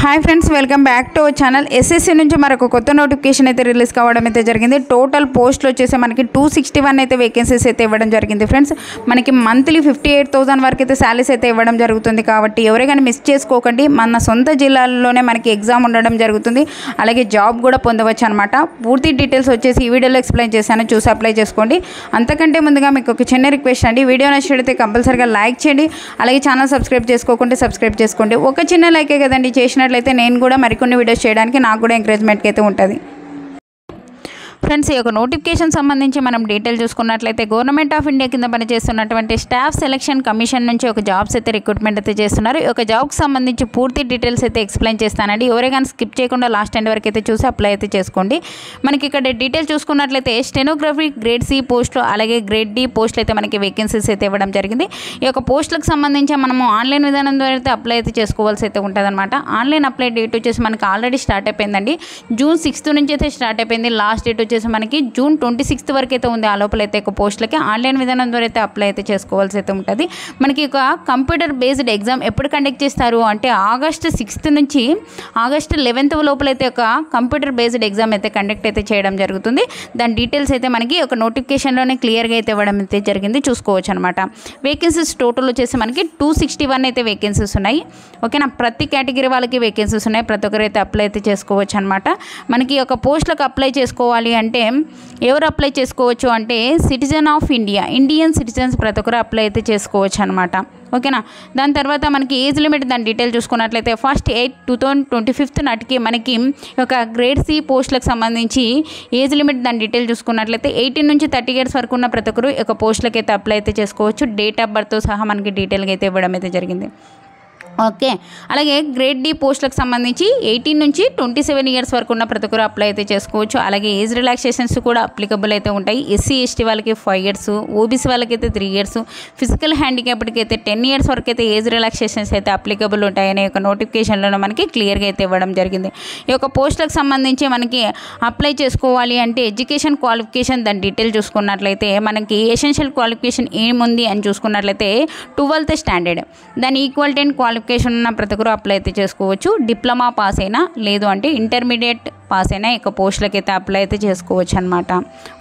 Hi friends, welcome back to our channel. SSC నుంచి మరొక కొత్త నోటిఫికేషన్ అయితే రిలీజ్ కావడం అయితే జరిగింది. టోటల్ పోస్టులు వచ్చేసి మనకి 261 అయితే వేకెన్సీస్ అయితే ఇవ్వడం జరిగింది ఫ్రెండ్స్. మనకి మంత్లీ 58,000 వరకు అయితే శాలరీస్ అయితే ఇవ్వడం జరుగుతుంది. కాబట్టి ఎవరైనా మిస్ చేసుకోకండి. మన సొంత జిల్లాల్లోనే మనకి ఎగ్జామ్ ఉండడం జరుగుతుంది. అలాగే జాబ్ కూడా పొందవచ్చు అనమాట. పూర్తి డీటెయిల్స్ వచ్చేసి ఈ వీడియోలో ఎక్స్ప్లెయిన్ చేశాను, చూసి అప్లై చేసుకోండి. అంతకంటే ముందుగా మీకు ఒక చిన్న రిక్వెస్ట్ అండి, వీడియో నచ్చితే కంపల్సరీగా లైక్ చేయండి. అలాగే ఛానల్ సబ్స్క్రైబ్ చేసుకోకుంటే సబ్స్క్రైబ్ చేసుకోండి. ఒక చిన్న లైకే కదండి, చేసినట్లయితే నేను కూడా మరికొన్ని వీడియోస్ చేయడానికి నాకు కూడా ఎంకరేజ్మెంట్ అయితే ఉంటుంది. ఫ్రెండ్స్, ఈ యొక్క నోటిఫికేషన్ సంబంధించి మనం డీటెయిల్ చూసుకున్నట్లయితే గవర్నమెంట్ ఆఫ్ ఇండియా కింద పనిచేస్తున్నటువంటి స్టాఫ్ సెలక్షన్ కమిషన్ నుంచి ఒక జాబ్స్ అయితే రిక్రూట్మెంట్ అయితే చేస్తున్నారు. ఈ యొక్క జాబ్కి సంబంధించి పూర్తి డీటెయిల్స్ అయితే ఎక్స్ప్లెయిన్ చేస్తానండి. ఎవరైనా స్కిప్ చేయకుండా లాస్ట్ ఎండ్ వరకు అయితే చూసి అప్లై అయితే చేసుకోండి. మనకి ఇక్కడ డీటెయిల్ చూసుకున్నట్లయితే స్టెనోగ్రఫీ గ్రేడ్ సి పోస్టులు అలాగే గ్రేడ్ డి పోస్టులు అయితే మనకి వేకెన్సీస్ అయితే ఇవ్వడం జరిగింది. ఈ యొక్క పోస్టులకు సంబంధించి మనము ఆన్లైన్ విధానం ద్వారా అయితే అప్లై అయితే చేసుకోవాల్సి అయితే ఉంటుందన్నమాట. ఆన్లైన్ అప్లై డేట్ వచ్చేసి మనకి ఆల్రెడీ స్టార్ట్ అయిపోయిందండి. జూన్ 6 నుంచి అయితే స్టార్ట్ అయిపోయింది. లాస్ట్ డేట్ వచ్చేసి మనకి జూన్ 26 వరకు అయితే ఉంది. ఆ లోపల అయితే ఒక పోస్టులకి ఆన్లైన్ విధానం ద్వారా అయితే అప్లై అయితే చేసుకోవాల్సి అయితే ఉంటుంది. మనకి ఒక కంప్యూటర్ బేస్డ్ ఎగ్జామ్ ఎప్పుడు కండక్ట్ చేస్తారు అంటే ఆగస్ట్ 6 నుంచి ఆగస్ట్ 11 లోపల అయితే ఒక కంప్యూటర్ బేస్డ్ ఎగ్జామ్ అయితే కండక్ట్ అయితే చేయడం జరుగుతుంది. దాని డీటెయిల్స్ అయితే మనకి ఒక నోటిఫికేషన్లోనే క్లియర్గా అయితే ఇవ్వడం అయితే జరిగింది, చూసుకోవచ్చు అనమాట. వేకెన్సీస్ టోటల్ వచ్చేసి మనకి 261 అయితే వేకెన్సీస్ ఉన్నాయి. ఓకేనా, ప్రతి కేటగిరీ వాళ్ళకి వేకెన్సీస్ ఉన్నాయి. ప్రతి ఒక్కరు అయితే అప్లై అయితే చేసుకోవచ్చు అనమాట. మనకి ఒక పోస్టులకు అప్లై చేసుకోవాలి అంటే ఎవరు అప్లై చేసుకోవచ్చు అంటే citizen of India, Indian citizens ప్రతి ఒక్కరు అప్లై అయితే చేసుకోవచ్చు అనమాట. ఓకేనా, దాని తర్వాత మనకి ఏజ్ లిమిట్ దాని డీటెయిల్ చూసుకున్నట్లయితే 1 8 2025 నాటికి మనకి ఒక గ్రేడ్ సి పోస్టులకు సంబంధించి ఏజ్ లిమిట్ దాని డీటెయిల్ చూసుకున్నట్లయితే 18 నుంచి 30 ఇయర్స్ వరకు ఉన్న ప్రతి ఒక్కరు ఒక పోస్టులకు అయితే అప్లై అయితే చేసుకోవచ్చు. డేట్ ఆఫ్ బర్త్తో సహా మనకి డీటెయిల్గా అయితే ఇవ్వడం అయితే జరిగింది. ఓకే, అలాగే గ్రేడ్ డి పోస్టులకు సంబంధించి 18 నుంచి 27 ఇయర్స్ వరకు ఉన్న ప్రతి ఒక్కరు అప్లై అయితే చేసుకోవచ్చు. అలాగే ఏజ్ రిలాక్సేషన్స్ కూడా అప్లికబుల్ అయితే ఉంటాయి. ఎస్సీ ఎస్టీ వాళ్ళకి 5 ఇయర్స్, ఓబీసీ వాళ్ళకైతే 3 ఇయర్స్, ఫిజికల్ హ్యాండిక్యాప్డ్కి అయితే 10 ఇయర్స్ వరకు అయితే ఏజ్ రిలాక్సేషన్స్ అయితే అప్లికబుల్ ఉంటాయనే ఒక నోటిఫికేషన్లో మనకి క్లియర్గా అయితే ఇవ్వడం జరిగింది. ఈ యొక్క పోస్టులకు సంబంధించి మనకి అప్లై చేసుకోవాలి అంటే ఎడ్యుకేషన్ క్వాలిఫికేషన్ దాని డీటెయిల్ చూసుకున్నట్లయితే మనకి ఎసెన్షియల్ క్వాలిఫికేషన్ ఏముంది అని చూసుకున్నట్లయితే 12th స్టాండర్డ్, దాని ఈక్వాలిటీ అండ్ క్వాలిఫికేషన్ ఉన్న ప్రతి ఒక్కరు అప్లై అయితే చేసుకోవచ్చు. డిప్లొమా పాస్ అయినా లేదు అంటే ఇంటర్మీడియట్ పాస్ అయినా ఈ యొక్క పోస్టులకి అయితే అప్లై అయితే చేసుకోవచ్చు అనమాట.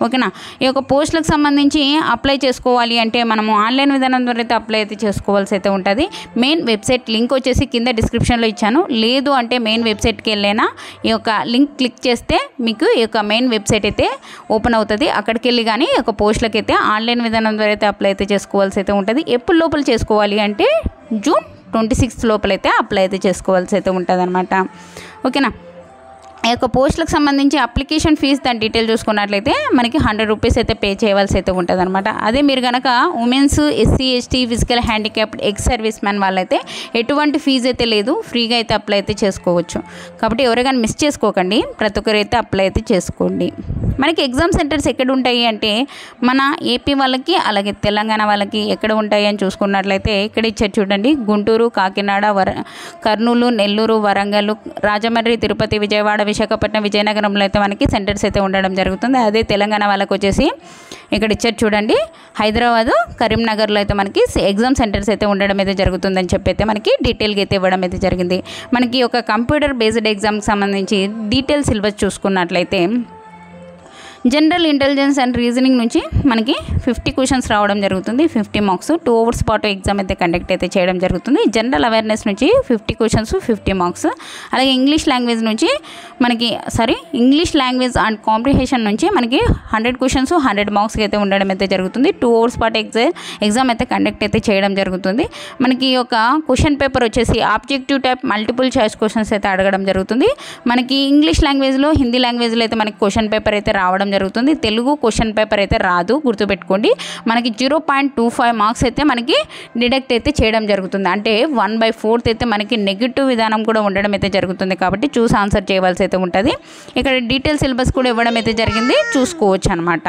ఓకేనా, ఈ యొక్క పోస్టులకు సంబంధించి అప్లై చేసుకోవాలి అంటే మనము ఆన్లైన్ విధానం ద్వారా అయితే అప్లై అయితే చేసుకోవాల్సి అయితే ఉంటుంది. మెయిన్ వెబ్సైట్ లింక్ వచ్చేసి కింద డిస్క్రిప్షన్లో ఇచ్చాను. లేదు అంటే మెయిన్ వెబ్సైట్కి వెళ్ళైనా ఈ యొక్క లింక్ క్లిక్ చేస్తే మీకు ఈ యొక్క మెయిన్ వెబ్సైట్ అయితే ఓపెన్ అవుతుంది. అక్కడికి వెళ్ళి కానీ ఈ యొక్క పోస్టులకి అయితే ఆన్లైన్ విధానం ద్వారా అయితే అప్లై అయితే చేసుకోవాల్సి అయితే ఉంటుంది. ఎప్పుడు లోపల చేసుకోవాలి అంటే జూన్ 26 లోపలైతే అప్లై అయితే చేసుకోవాల్సి అయితే ఉంటుంది అనమాట. ఓకేనా, ఈ యొక్క పోస్టులకు సంబంధించి అప్లికేషన్ ఫీజు దాని డీటెయిల్ చూసుకున్నట్లయితే మనకి 100 రూపీస్ అయితే పే చేయవలసి అయితే ఉంటుంది అనమాట. అదే మీరు కనుక women's, SC ST, physical handicapped, ex service man వాళ్ళైతే ఎటువంటి ఫీజు అయితే లేదు, ఫ్రీగా అయితే అప్లై అయితే చేసుకోవచ్చు. కాబట్టి ఎవరైనా మిస్ చేసుకోకండి, ప్రతి ఒక్కరు అయితే అప్లై అయితే చేసుకోండి. మనకి ఎగ్జామ్ సెంటర్స్ ఎక్కడ ఉంటాయి అంటే మన ఏపీ వాళ్ళకి అలాగే తెలంగాణ వాళ్ళకి ఎక్కడ ఉంటాయి అని చూసుకున్నట్లయితే ఇక్కడ ఇచ్చారు చూడండి. గుంటూరు, కాకినాడ, కర్నూలు, నెల్లూరు, వరంగల్, రాజమండ్రి, తిరుపతి, విజయవాడ, విశాఖపట్నం, విజయనగరంలో అయితే మనకి సెంటర్స్ అయితే ఉండడం జరుగుతుంది. అదే తెలంగాణ వాళ్ళకి వచ్చేసి ఇక్కడ ఇచ్చారు చూడండి, హైదరాబాదు, కరీంనగర్లో అయితే మనకి ఎగ్జామ్ సెంటర్స్ అయితే ఉండడం అయితే జరుగుతుందని చెప్పి అయితే మనకి డీటెయిల్గా అయితే ఇవ్వడం అయితే జరిగింది. మనకి ఒక కంప్యూటర్ బేస్డ్ ఎగ్జామ్కి సంబంధించి డీటెయిల్ సిలబస్ చూసుకున్నట్లయితే జనరల్ ఇంటెలిజెన్స్ అండ్ రీజనింగ్ నుంచి మనకి 50 క్వశ్చన్స్ రావడం జరుగుతుంది. 50 మార్క్స్, 2 hours పాటు ఎగ్జామ్ అయితే కండక్ట్ అయితే చేయడం జరుగుతుంది. జనరల్ అవేర్నెస్ నుంచి 50 క్వశ్చన్స్, 50 మార్క్స్. అలాగే ఇంగ్లీష్ లాంగ్వేజ్ నుంచి మనకి ఇంగ్లీష్ లాంగ్వేజ్ అండ్ కాంప్రిహెన్షన్ నుంచి మనకి 100 క్వశ్చన్స్, 100 మార్క్స్కి అయితే ఉండడం అయితే జరుగుతుంది. 2 hours పాటు ఎగ్జామ్ అయితే కండక్ట్ అయితే చేయడం జరుగుతుంది. మనకి ఒక క్వశ్చన్ పేపర్ వచ్చేసి objective type multiple choice questions అయితే అడగడం జరుగుతుంది. మనకి ఇంగ్లీష్ లాంగ్వేజ్లో, హిందీ లాంగ్వేజ్లో అయితే మనకి క్వశ్చన్ పేపర్ అయితే రావడం జరుగుతుంది. తెలుగు క్వశ్చన్ పేపర్ అయితే రాదు, గుర్తుపెట్టుకోండి. మనకి 0.25 మార్క్స్ అయితే మనకి డిడక్ట్ అయితే చేయడం జరుగుతుంది. అంటే 1/4 అయితే మనకి నెగిటివ్ విధానం కూడా ఉండడం అయితే జరుగుతుంది. కాబట్టి చూసి ఆన్సర్ చేయవలసి అయితే ఉంటుంది. ఇక్కడ డీటెయిల్ సిలబస్ కూడా ఇవ్వడం అయితే జరిగింది, చూసుకోవచ్చు అనమాట.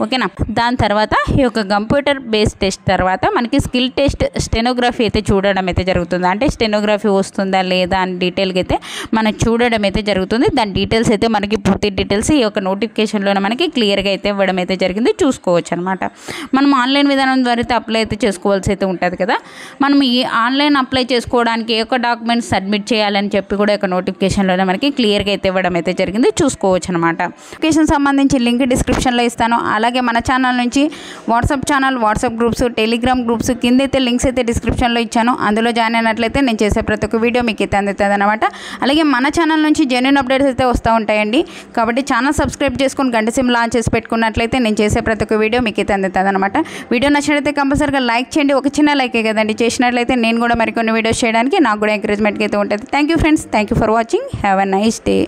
ఓకేనా, దాని తర్వాత ఈ యొక్క కంప్యూటర్ బేస్డ్ టెస్ట్ తర్వాత మనకి స్కిల్ టెస్ట్ స్టెనోగ్రఫీ అయితే చూడడం అయితే జరుగుతుంది. అంటే స్టెనోగ్రఫీ వస్తుందా లేదా అని డీటెయిల్గా అయితే మనం చూడడం అయితే జరుగుతుంది. దాని డీటెయిల్స్ అయితే మనకి పూర్తి డీటెయిల్స్ ఈ యొక్క నోటిఫికేషన్లో మనకి క్లియర్గా అయితే ఇవ్వడం అయితే జరిగింది, చూసుకోవచ్చు అనమాట. మనం ఆన్లైన్ విధానం ద్వారా అయితే అప్లై అయితే చేసుకోవాల్సి అయితే ఉంటుంది కదా. మనం ఈ ఆన్లైన్ అప్లై చేసుకోవడానికి ఏ ఒక్క డాక్యుమెంట్స్ సబ్మిట్ చేయాలని చెప్పి కూడా ఒక నోటిఫికేషన్లోనే మనకి క్లియర్గా అయితే ఇవ్వడం అయితే జరిగింది, చూసుకోవచ్చు అనమాట. నోటిఫికేషన్ సంబంధించి లింక్ డిస్క్రిప్షన్లో ఇస్తాను. అలాగే మన ఛానల్ నుంచి WhatsApp channel, WhatsApp groups, Telegram groups కింద అయితే లింక్స్ అయితే డిస్క్రిప్షన్లో ఇచ్చాను. అందులో జాయిన్ అయినట్లయితే నేను చేసే ప్రతి ఒక్క వీడియో మీకు అయితే అందుతుంది అనమాట. అలాగే మన ఛానల్ నుంచి జెన్యూన్ అప్డేట్స్ అయితే వస్తూ ఉంటాయండి. కాబట్టి ఛానల్ సబ్స్క్రైబ్ చేసుకుని గంట సింబల్ ఆన్ చేసి పెట్టుకున్నట్లయితే నేను చేసే ప్రతి ఒక్క వీడియో మీకు అయితే అందుతుంది అనమాట. వీడియో నచ్చినట్లయితే కంపల్సరీగా లైక్ చేయండి. ఒక చిన్న లైకే కదండి, చేసినట్లయితే నేను కూడా మరికొన్ని వీడియోస్ చేయడానికి నాకు కూడా ఎంకరేజ్మెంట్గా అయితే ఉంటుంది. Thank you friends, thank you for watching. Have a nice day.